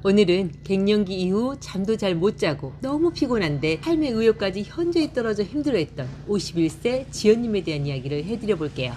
오늘은 갱년기 이후 잠도 잘 못 자고 너무 피곤한데 삶의 의욕까지 현저히 떨어져 힘들어했던 51세 지연님에 대한 이야기를 해드려 볼게요.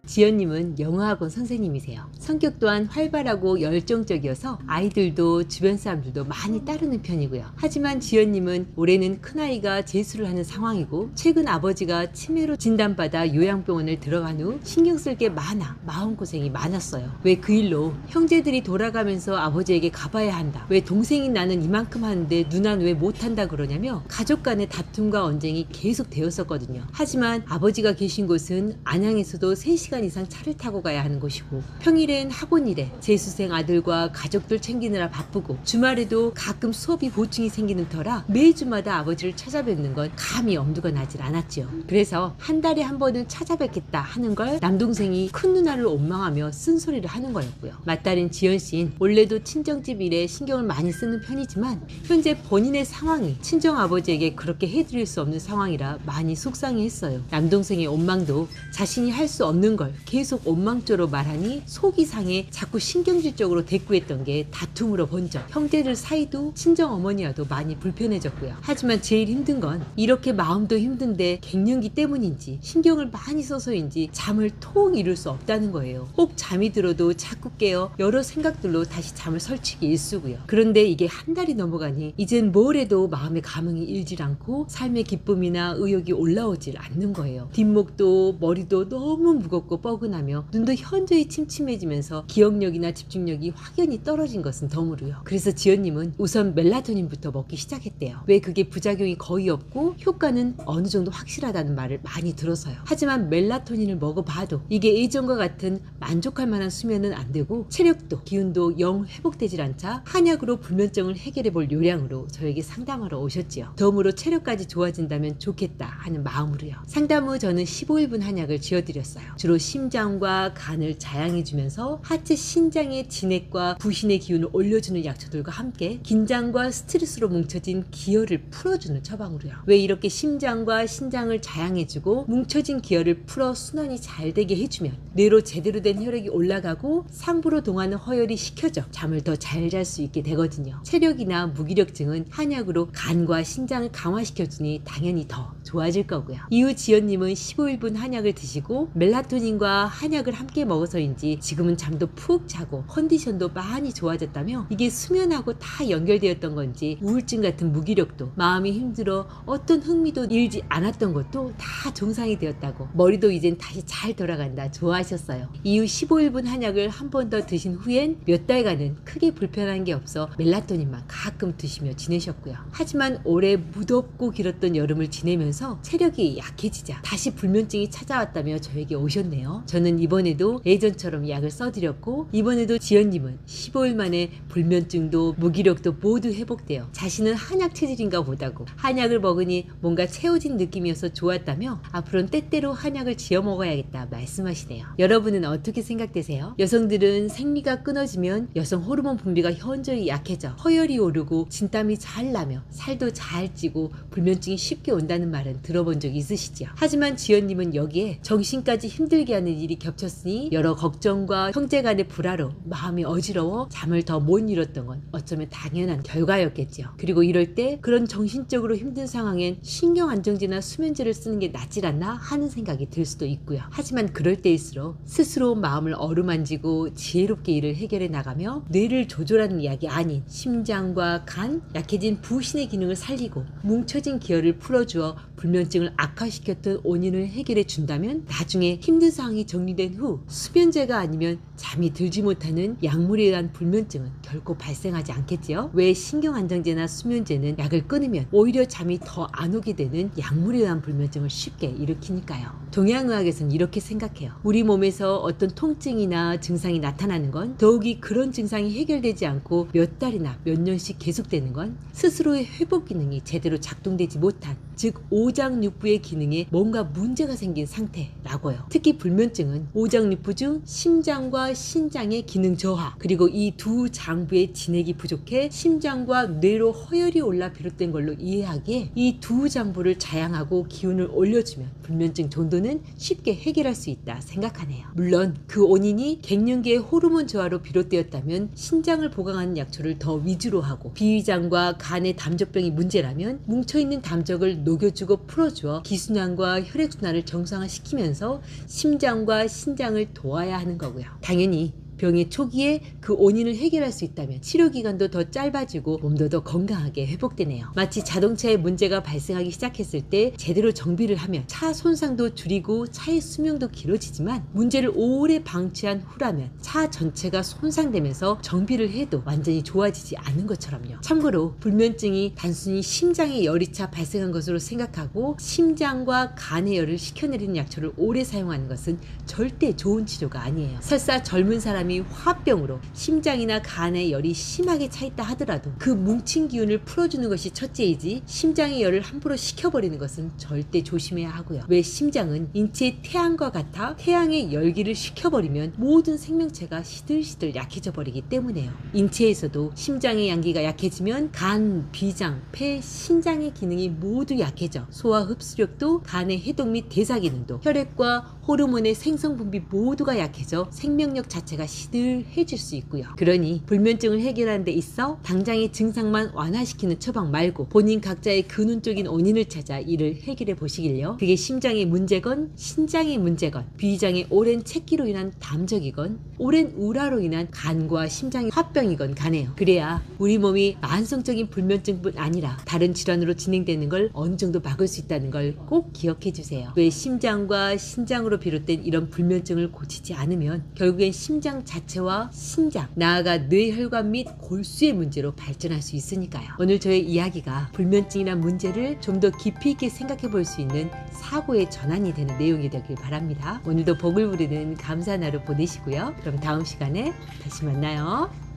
지연님은 영어학원 선생님이세요. 성격 또한 활발하고 열정적이어서 아이들도 주변 사람들도 많이 따르는 편이고요. 하지만 지연님은 올해는 큰아이가 재수를 하는 상황이고 최근 아버지가 치매로 진단받아 요양병원을 들어간 후 신경 쓸 게 많아 마음고생이 많았어요. 왜 그 일로 형제들이 돌아가면서 아버지에게 가봐야 한다, 왜 동생이 나는 이만큼 하는데 누나는 왜 못한다 그러냐며 가족 간의 다툼과 언쟁이 계속 되었었거든요. 하지만 아버지가 계신 곳은 안양에서도 3시간 이상 차를 타고 가야 하는 곳이고 평일엔 학원 일에 재수생 아들과 가족들 챙기느라 바쁘고 주말에도 가끔 수업이 보충이 생기는 터라 매주마다 아버지를 찾아뵙는 건 감히 엄두가 나질 않았지요. 그래서 한 달에 한 번은 찾아뵙겠다 하는 걸 남동생이 큰 누나를 원망하며 쓴소리를 하는 거였고요. 맏딸인 지연씨는 원래도 친정집 일에 신경을 많이 쓰는 편이지만 현재 본인의 상황이 친정아버지에게 그렇게 해드릴 수 없는 상황이라 많이 속상해했어요. 남동생의 원망도 자신이 할 수 없는 걸 계속 원망조로 말하니 속이 상해 자꾸 신경질적으로 대꾸했던 게 다툼으로 번져 형제들 사이도 친정어머니와도 많이 불편해졌고요. 하지만 제일 힘든 건 이렇게 마음도 힘든데 갱년기 때문인지 신경을 많이 써서인지 잠을 통 이룰 수 없다는 거예요. 혹 잠이 들어도 자꾸 깨어 여러 생각들로 다시 잠을 설치기 일쑤고요. 그런데 이게 한 달이 넘어가니 이젠 뭘 해도 마음의 감흥이 일질 않고 삶의 기쁨이나 의욕이 올라오질 않는 거예요. 뒷목도 머리도 너무 무겁고 뻐근하며 눈도 현저히 침침해지면서 기억력이나 집중력이 확연히 떨어진 것은 덤으로요. 그래서 지연님은 우선 멜라토닌부터 먹기 시작했대요. 왜 그게 부작용이 거의 없고 효과는 어느 정도 확실하다는 말을 많이 들어서요. 하지만 멜라토닌을 먹어봐도 이게 예전과 같은 만족할 만한 수면은 안 되고 체력도 기운도 영 회복되질 않자 한약으로 불면증을 해결해 볼 요량으로 저에게 상담하러 오셨지요. 덤으로 체력까지 좋아진다면 좋겠다 하는 마음으로요. 상담 후 저는 15일분 한약을 지어드렸어요. 주로 심장과 간을 자양해주면서 하체 신장의 진액과 부신의 기운을 올려주는 약초들과 함께 긴장과 스트레스로 뭉쳐진 기혈을 풀어주는 처방으로요. 왜 이렇게 심장과 신장을 자양해주고 뭉쳐진 기혈을 풀어 순환이 잘 되게 해주면 뇌로 제대로 된 혈액이 올라가고 상부로 동하는 허혈이 식혀져 잠을 더 잘 잘 수 있게 되거든요. 체력이나 무기력증은 한약으로 간과 신장을 강화시켜주니 당연히 더 좋아질 거고요. 이후 지연님은 15일분 한약을 드시고 멜라토닌과 한약을 함께 먹어서인지 지금은 잠도 푹 자고 컨디션도 많이 좋아졌다며 이게 수면하고 다 연결되었던 건지 우울증 같은 무기력도 마음이 힘들어 어떤 흥미도 일지 않았던 것도 다 정상이 되었다고 머리도 이젠 다시 잘 돌아간다 좋아하셨어요. 이후 15일분 한약을 한 번 더 드신 후엔 몇 달간은 크게 불편한 게 없어 멜라토닌만 가끔 드시며 지내셨고요. 하지만 올해 무덥고 길었던 여름을 지내면서 체력이 약해지자 다시 불면증이 찾아왔다며 저에게 오셨네요. 저는 이번에도 예전처럼 약을 써드렸고 이번에도 지연님은 15일 만에 불면증도 무기력도 모두 회복되어 자신은 한약 체질인가 보다고 한약을 먹으니 뭔가 채워진 느낌이어서 좋았다며 앞으로는 때때로 한약을 지어 먹어야겠다 말씀하시네요. 여러분은 어떻게 생각되세요? 여성들은 생리가 끊어지면 여성 호르몬 분비가 현저히 약해져 허혈이 오르고 진땀이 잘 나며 살도 잘 찌고 불면증이 쉽게 온다는 말은 들어본 적 있으시죠? 하지만 지연님은 여기에 정신까지 힘들게 하는 일이 겹쳤으니 여러 걱정과 형제 간의 불화로 마음이 어지러워 잠을 더 못 이뤘던 건 어쩌면 당연한 결과였겠죠. 그리고 이럴 때 그런 정신적으로 힘든 상황엔 신경 안정제나 수면제를 쓰는 게 낫질 않나 하는 생각이 들 수도 있고요. 하지만 그럴 때일수록 스스로 마음을 어루만지고 지혜롭게 일을 해결해 나가며 뇌를 조절하는 약이 아닌 심장과 간, 약해진 부신의 기능을 살리고 뭉쳐진 기혈을 풀어주어 불면증을 악화시켰던 원인을 해결해 준다면 나중에 힘든 상황이 정리된 후 수면제가 아니면 잠이 들지 못하는 약물에 의한 불면증은 결코 발생하지 않겠지요. 왜 신경안정제나 수면제는 약을 끊으면 오히려 잠이 더 안 오게 되는 약물에 의한 불면증을 쉽게 일으키니까요. 동양의학에서는 이렇게 생각해요. 우리 몸에서 어떤 통증이나 증상이 나타나는 건 더욱이 그런 증상이 해결되지 않고 몇 달이나 몇 년씩 계속되는 건 스스로의 회복 기능이 제대로 작동되지 못한 즉 오장육부의 기능에 뭔가 문제가 생긴 상태라고요. 특히 불면증은 오장육부 중 심장과 신장의 기능 저하, 그리고 이 두 장부의 진액이 부족해 심장과 뇌로 허혈이 올라 비롯된 걸로 이해하기에 이 두 장부를 자양하고 기운을 올려주면 불면증 정도는 쉽게 해결할 수 있다 생각하네요. 물론 그 원인이 갱년기의 호르몬 저하로 비롯되었다면 신장을 보강하는 약초를 더 위주로 하고, 비위장과 간의 담적병이 문제라면 뭉쳐있는 담적을 녹여주고 풀어주어 기순환과 혈액순환을 정상화시키면서 심장과 신장을 도와야 하는 거고요. 당연히 병의 초기에 그 원인을 해결할 수 있다면 치료 기간도 더 짧아지고 몸도 더 건강하게 회복되네요. 마치 자동차에 문제가 발생하기 시작했을 때 제대로 정비를 하면 차 손상도 줄이고 차의 수명도 길어지지만, 문제를 오래 방치한 후라면 차 전체가 손상되면서 정비를 해도 완전히 좋아지지 않는 것처럼요. 참고로 불면증이 단순히 심장에 열이 차 발생한 것으로 생각하고 심장과 간의 열을 식혀내리는 약초를 오래 사용하는 것은 절대 좋은 치료가 아니에요. 설사 젊은 사람이 화병으로 심장이나 간의 열이 심하게 차있다 하더라도 그 뭉친 기운을 풀어주는 것이 첫째이지, 심장의 열을 함부로 식혀버리는 것은 절대 조심해야 하고요. 왜 심장은 인체의 태양과 같아 태양의 열기를 식혀버리면 모든 생명체가 시들시들 약해져 버리기 때문에요. 인체에서도 심장의 양기가 약해지면 간, 비장, 폐, 신장의 기능이 모두 약해져 소화 흡수력도, 간의 해독 및 대사 기능도, 혈액과 호르몬의 생성 분비 모두가 약해져 생명력 자체가 시들해질 수 있고요. 그러니 불면증을 해결하는 데 있어 당장의 증상만 완화시키는 처방 말고 본인 각자의 근원적인 원인을 찾아 이를 해결해 보시길요. 그게 심장의 문제건, 신장의 문제건, 비위장의 오랜 채기로 인한 담적이건, 오랜 우라로 인한 간과 심장의 화병이건 간에요. 그래야 우리 몸이 만성적인 불면증뿐 아니라 다른 질환으로 진행되는 걸 어느 정도 막을 수 있다는 걸 꼭 기억해 주세요. 왜 심장과 신장으로 비롯된 이런 불면증을 고치지 않으면 결국엔 심장 자체와 신장, 나아가 뇌혈관 및 골수의 문제로 발전할 수 있으니까요. 오늘 저의 이야기가 불면증이란 문제를 좀 더 깊이 있게 생각해 볼 수 있는 사고의 전환이 되는 내용이 되길 바랍니다. 오늘도 복을 부르는 감사한 하루 보내시고요. 그럼 다음 시간에 다시 만나요.